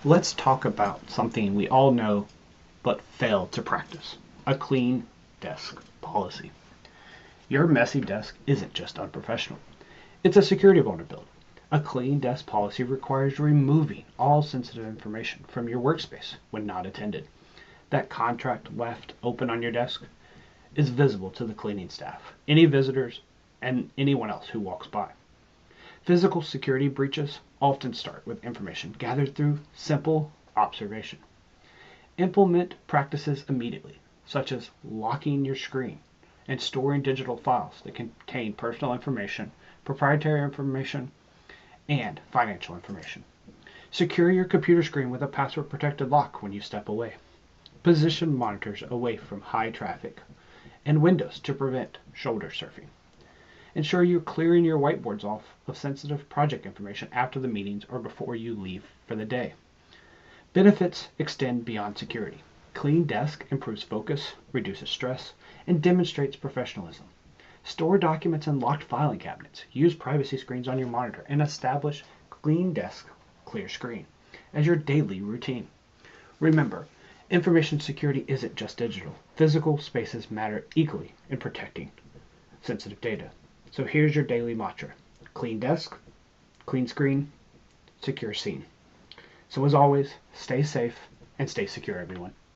Let's talk about something we all know but fail to practice: a clean desk policy. Your messy desk isn't just unprofessional, it's a security vulnerability. A clean desk policy requires removing all sensitive information from your workspace when not attended. That contract left open on your desk is visible to the cleaning staff, any visitors, and anyone else who walks by. Physical security breaches often start with information gathered through simple observation. Implement practices immediately, such as locking your screen and storing digital files that contain personal information, proprietary information, and financial information. Secure your computer screen with a password protected lock when you step away. Position monitors away from high traffic and windows to prevent shoulder surfing. Ensure you're clearing your whiteboards off of sensitive project information after the meetings or before you leave for the day. Benefits extend beyond security. Clean desk improves focus, reduces stress, and demonstrates professionalism. Store documents in locked filing cabinets. Use privacy screens on your monitor and establish clean desk, clear screen as your daily routine. Remember, information security isn't just digital. Physical spaces matter equally in protecting sensitive data. So here's your daily mantra: clean desk, clean screen, secure scene. So as always, stay safe and stay secure, everyone.